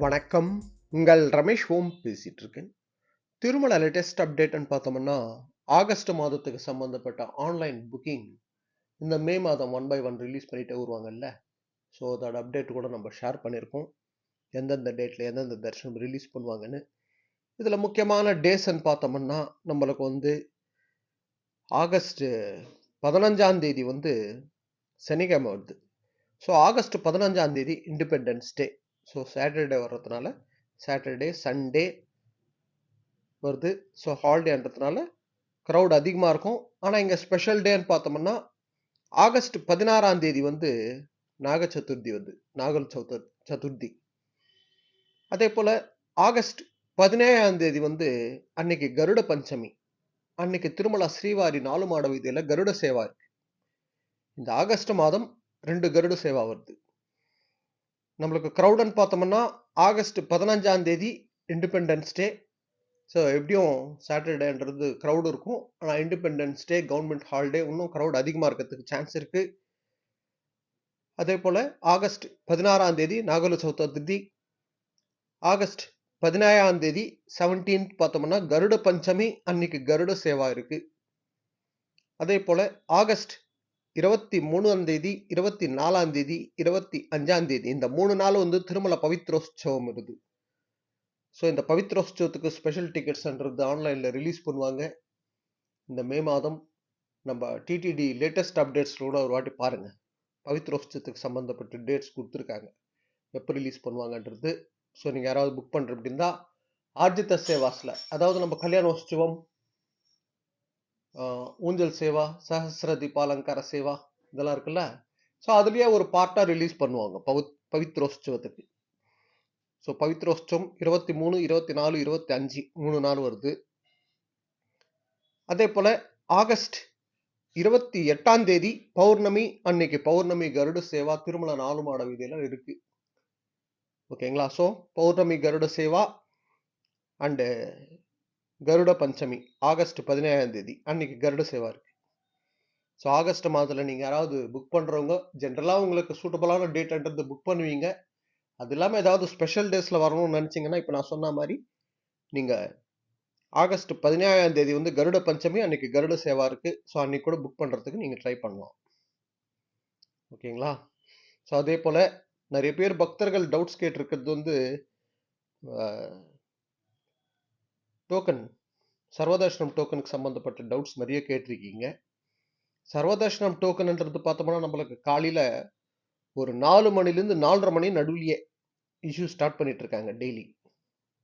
வணக்கம். உங்கள் ரமேஷ் ஓம் பேசிட்டு இருக்கேன். திருமல லேட்டஸ்ட் அப்டேட்ன்னு பார்த்தோம்னா, ஆகஸ்ட் மாதத்துக்கு சம்பந்தப்பட்ட ஆன்லைன் புக்கிங் இந்த மே மாதம் 1 பை 1 ரிலீஸ் பண்ணிட்டே வருவாங்கல்ல. ஸோ அதோட அப்டேட் கூட நம்ம ஷேர் பண்ணியிருக்கோம். எந்தெந்த டேட்ல எந்தெந்த தரிசனம் ரிலீஸ் பண்ணுவாங்கன்னு. இதுல முக்கியமான டேஸ்ன்னு பார்த்தோம்னா, நம்மளுக்கு ஆகஸ்ட் 15ஆம் தேதி சனிக்கிழமை வருது. ஸோ ஆகஸ்ட் 15ஆம் தேதி இண்டிபெண்டன்ஸ் டே. ஸோ சாட்டர்டே வர்றதுனால சாட்டர்டே, சண்டே வருது. ஸோ ஹாலிடேன்றதுனால க்ரௌட் அதிகமாக இருக்கும். ஆனால் இங்கே ஸ்பெஷல் டேன்னு பார்த்தோம்னா ஆகஸ்ட் 16ஆம் தேதி நாக சதுர்த்தி நாகல் சதுர்த்தி. அதே போல் ஆகஸ்ட் 17ஆம் தேதி அன்னைக்கு கருட பஞ்சமி. அன்னைக்கு திருமலா ஸ்ரீவாரி 4 மாட வீதியில் கருட சேவா இருக்கு. இந்த ஆகஸ்ட் மாதம் 2 கருட சேவா வருது. நம்மளுக்கு க்ரௌடுன்னு பார்த்தோம்னா ஆகஸ்ட் 15ஆம் தேதி இண்டிபெண்டன்ஸ் டே. ஸோ எப்படியும் சாட்டர்டேன்றது க்ரௌடு இருக்கும். ஆனால் இண்டிபெண்டன்ஸ் டே கவர்மெண்ட் ஹாலிடே இன்னும் க்ரௌட் அதிகமாக இருக்கிறதுக்கு சான்ஸ் இருக்கு. அதே போல் ஆகஸ்ட் 16ஆம் தேதி நாகல சதுர்த்தி. ஆகஸ்ட் 17ஆம் தேதி 17th பார்த்தோம்னா கருட பஞ்சமி. அன்னைக்கு கருட சேவா இருக்கு. அதே போல் ஆகஸ்ட் 23ஆம் தேதி, 24ஆம் தேதி, 25ஆம் தேதி இந்த 3 நாள் திருமல பவித்ரோத்சவம் வருது. ஸோ இந்த பவித்ரோத்சவத்துக்கு ஸ்பெஷல் டிக்கெட்ஸ்ன்றது ஆன்லைனில் ரிலீஸ் பண்ணுவாங்க. இந்த மே மாதம் நம்ம டிடிடி லேட்டஸ்ட் அப்டேட்ஸோட ஒரு வாட்டி பாருங்கள். பவித்ரோத்சவத்துக்கு சம்மந்தப்பட்ட டேட்ஸ் கொடுத்துருக்காங்க, எப்போ ரிலீஸ் பண்ணுவாங்கன்றது. ஸோ நீங்கள் யாராவது புக் பண்ணுற அப்படின்னா ஆர்ஜித சேவாஸில், அதாவது நம்ம கல்யாணோத்சவம், ஊஞ்சல் சேவா, சஹஸ்ர தீபாலங்கார சேவா இதெல்லாம் இருக்குல்ல. ஸோ அதுலேயே ஒரு பார்ட்டாக ரிலீஸ் பண்ணுவாங்க பவித்ரோத்சவத்துக்கு. ஸோ பவித்ரோத்சவம் 23, 24, 25 3 நாள் வருது. அதே போல் ஆகஸ்ட் 28ஆம் தேதி பௌர்ணமி. அன்னைக்கு பௌர்ணமி கருட சேவா திருமல 4 மாட வீதியில இருக்கு. ஓகேங்களா. ஸோ பௌர்ணமி கருட சேவா அண்டு கருட பஞ்சமி ஆகஸ்ட் 17ஆம் தேதி அன்னைக்கு கருட சேவா இருக்கு. ஸோ ஆகஸ்ட் மாதத்தில் நீங்கள் யாராவது புக் பண்ணுறவங்க ஜென்ரலாக உங்களுக்கு சூட்டபுளான டேட்ன்றது புக் பண்ணுவீங்க. அது இல்லாமல் ஏதாவது ஸ்பெஷல் டேஸில் வரணும்னு நினச்சிங்கன்னா இப்போ நான் சொன்ன மாதிரி நீங்கள் ஆகஸ்ட் 17ஆம் தேதி கருட பஞ்சமி அன்னைக்கு கருட சேவா இருக்கு. ஸோ அன்னைக்கு கூட புக் பண்ணுறதுக்கு நீங்கள் ட்ரை பண்ணலாம். ஓகேங்களா. ஸோ அதே போல் நிறைய பேர் பக்தர்கள் டவுட்ஸ் கேட்டிருக்கிறது டோக்கன், சர்வதர்ஷனம் டோக்கனுக்கு சம்மந்தப்பட்ட டவுட்ஸ் நிறைய கேட்டிருக்கீங்க. சர்வதர்ஷனம் டோக்கன்ன்றது பார்த்தோம்னா நம்மளுக்கு காலையில் ஒரு 4 மணிலேருந்து 4:30 மணி நடுவிலேயே இஷ்யூ ஸ்டார்ட் பண்ணிட்டு இருக்காங்க டெய்லி.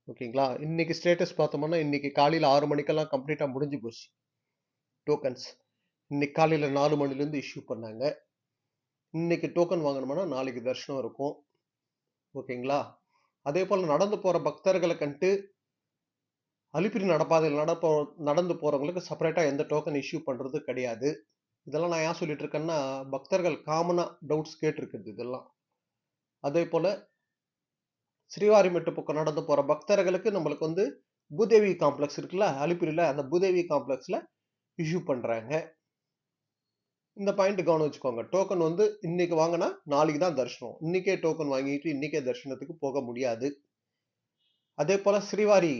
ஓகேங்களா. இன்னைக்கு ஸ்டேட்டஸ் பார்த்தோம்னா இன்னைக்கு காலையில் 6 மணிக்கெல்லாம் கம்ப்ளீட்டாக முடிஞ்சு போச்சு டோக்கன்ஸ். இன்னைக்கு காலையில் 4 மணிலேருந்து இஷ்யூ பண்ணாங்க. இன்னைக்கு டோக்கன் வாங்கணும்னா நாளைக்கு தரிசனம் இருக்கும். ஓகேங்களா. அதே போல் நடந்து போகிற பக்தர்களுக்குன்ட்டு அலிப்பிரி நடப்பாதையில் நடந்து போகிறவங்களுக்கு செப்பரேட்டாக எந்த டோக்கன் இஷ்யூ பண்ணுறது கிடையாது. இதெல்லாம் நான் ஏன் சொல்லிட்டு இருக்கேன்னா பக்தர்கள் காமனாக டவுட்ஸ் கேட்டிருக்குது இதெல்லாம். அதே போல் ஸ்ரீவாரிமெட்டு பக்கம் நடந்து போகிற பக்தர்களுக்கு நம்மளுக்கு பூதேவி காம்ப்ளெக்ஸ் இருக்குல்ல அலிப்பிரியில், அந்த பூதேவி காம்ப்ளெக்ஸில் இஷ்யூ பண்ணுறாங்க. இந்த பாயிண்ட் கவனம் வச்சுக்கோங்க. டோக்கன் இன்னைக்கு வாங்கினா நாளைக்கு தான் தரிசனம். இன்னைக்கே டோக்கன் வாங்கிட்டு இன்னைக்கே தரிசனத்துக்கு போக முடியாது. அதே போல் ஸ்ரீவாரி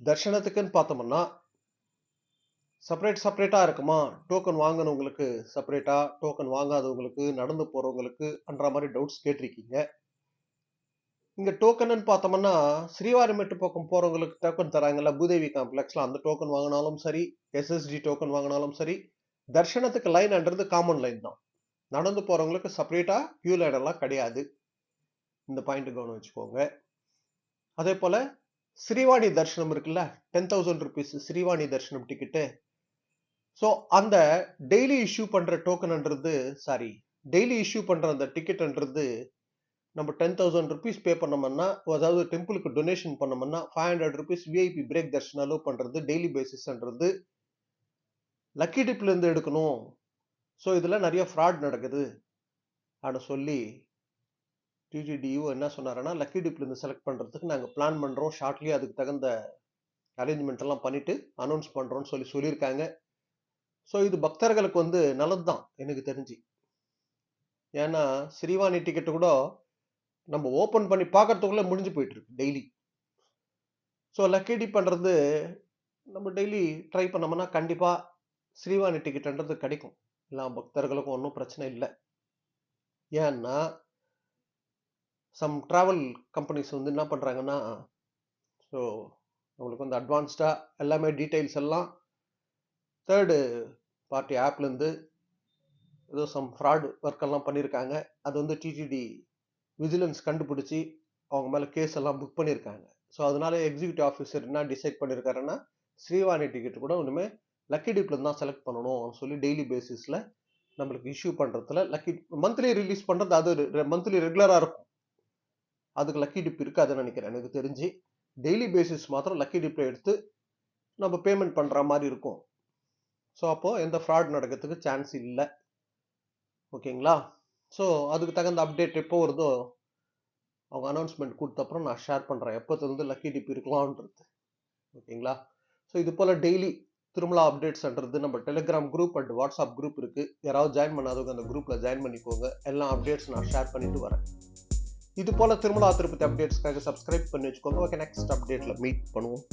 தர்ஷனத்துக்குன்னு பார்த்தோம்னா செப்பரேட்டாக இருக்குமா, டோக்கன் வாங்கினவங்களுக்கு செப்பரேட்டாக, டோக்கன் வாங்காதவங்களுக்கு, நடந்து போகிறவங்களுக்குன்ற மாதிரி டவுட்ஸ் கேட்டிருக்கீங்க. இங்கே டோக்கன்னு பார்த்தோம்னா ஸ்ரீவாரிமெட்டு பக்கம் போகிறவங்களுக்கு டோக்கன் தராங்கல்ல பூதேவி காம்ப்ளெக்ஸில், அந்த டோக்கன் வாங்கினாலும் சரி, எஸ்எஸ்டி டோக்கன் வாங்கினாலும் சரி, தர்ஷனத்துக்கு லைன்ன்றது காமன் லைன் தான். நடந்து போகிறவங்களுக்கு செப்பரேட்டாக கியூ லைன் எல்லாம் கிடையாது. இந்த பாயிண்ட் கவனம் வச்சுக்கோங்க. அதே போல் ஸ்ரீவாணி தர்ஷனம் இருக்குல்ல, 10,000 rupees ஸ்ரீவாணி தர்ஷனம் டிக்கெட்டு. ஸோ அந்த டெய்லி இஷ்யூ பண்ணுற டோக்கன்ன்றது டெய்லி இஷ்யூ பண்ணுற அந்த டிக்கெட்ன்றது நம்ம 10,000 rupees பே பண்ணோம்னா, அதாவது டெம்பிளுக்கு டொனேஷன் பண்ணோம்னா 500 rupees VIP break Darshan allow பண்ணுறது டெய்லி பேசிஸ்ன்றது லக்கி டிப்லேருந்து எடுக்கணும். ஸோ இதில் நிறைய ஃப்ராட் நடக்குது அப்படின்னு சொல்லி டிடிடியூ என்ன சொன்னாருன்னா, லக்கி டிப்லேருந்து செலக்ட் பண்ணுறதுக்கு நாங்கள் பிளான் பண்ணுறோம், ஷார்ட்லி அதுக்கு தகுந்த அரேஞ்ச்மெண்ட் எல்லாம் பண்ணிட்டு அனௌன்ஸ் பண்ணுறோன்னு சொல்லியிருக்காங்க. ஸோ இது பக்தர்களுக்கு நல்லது தான் எனக்கு தெரிஞ்சு. ஏன்னா ஸ்ரீவாணி டிக்கெட்டு கூட நம்ம ஓப்பன் பண்ணி பார்க்கறதுக்குள்ள முடிஞ்சு போயிட்டு இருக்கு டெய்லி. ஸோ லக்கி டிப் பண்றது நம்ம டெய்லி ட்ரை பண்ணோம்னா கண்டிப்பா ஸ்ரீவாணி டிக்கெட்ன்றது கிடைக்கும். எல்லா பக்தர்களுக்கும் ஒன்றும் பிரச்சனை இல்லை. ஏன்னா சம் டிராவல் கம்பெனிஸ் வந்து என்ன பண்றாங்கன்னா, ஸோ உங்களுக்கு வந்து அட்வான்ஸ்டா எல்லாமே டீடைல்ஸ் எல்லாம் தேர்டு பார்ட்டி ஆப்லேருந்து ஏதோ சம் ஃப்ராட் ஒர்க் எல்லாம் பண்ணியிருக்காங்க. அது வந்து டிடிடி விஜிலன்ஸ் கண்டுபிடிச்சி அவங்க மேலே கேஸ் எல்லாம் புக் பண்ணியிருக்காங்க. ஸோ அதனால எக்ஸிக்யூட்டிவ் ஆஃபீஸர் என்ன டிசைட் பண்ணியிருக்காருன்னா, ஸ்ரீவாணி டிக்கெட் கூட ஒன்றுமே லக்கி டிப்ல தான் செலக்ட் பண்ணணும் சொல்லி டெய்லி பேசிஸில் நம்மளுக்கு இஷ்யூ பண்ணுறதுல லக்கி மந்த்லி ரிலீஸ் பண்ணுறது அது மந்த்லி ரெகுலராக இருக்கும். அதுக்கு லக்கி டிப் இருக்காதுன்னு நினைக்கிறேன் எனக்கு தெரிஞ்சு. டெய்லி பேசிஸ் மாத்திரம் லக்கி டிப்பை எடுத்து நம்ம பேமெண்ட் பண்ணுற மாதிரி இருக்கும். ஸோ அப்போது எந்த ஃப்ராட் நடக்கிறதுக்கு சான்ஸ் இல்லை. ஓகேங்களா? ஸோ அதுக்கு தகுந்த அப்டேட் எப்போ வருதோ அவங்க அனௌன்ஸ்மெண்ட் கொடுத்த அப்புறம் நான் ஷேர் பண்ணுறேன் எப்போதுலேருந்து லக்கி டிப் இருக்கலாம்ன்றது. ஓகேங்களா? ஸோ இது போல் டெய்லி திருமலா அப்டேட்ஸ்ன்றது நம்ம Telegram group and WhatsApp group இருக்குது. யாராவது ஜாயின் பண்ணாதவங்க அந்த குரூப்பில் ஜாயின் பண்ணிக்கோங்க. எல்லா அப்டேட்ஸ் நான் ஷேர் பண்ணிட்டு வரேன். இது போல் திருமலா திருப்பதி அப்டேட்ஸ்க்காக சப்ஸ்கிரைப் பண்ணி வச்சுக்கோங்க. ஓகே, நெக்ஸ்ட் அப்டேட்டில் மீட் பண்ணுவோம்.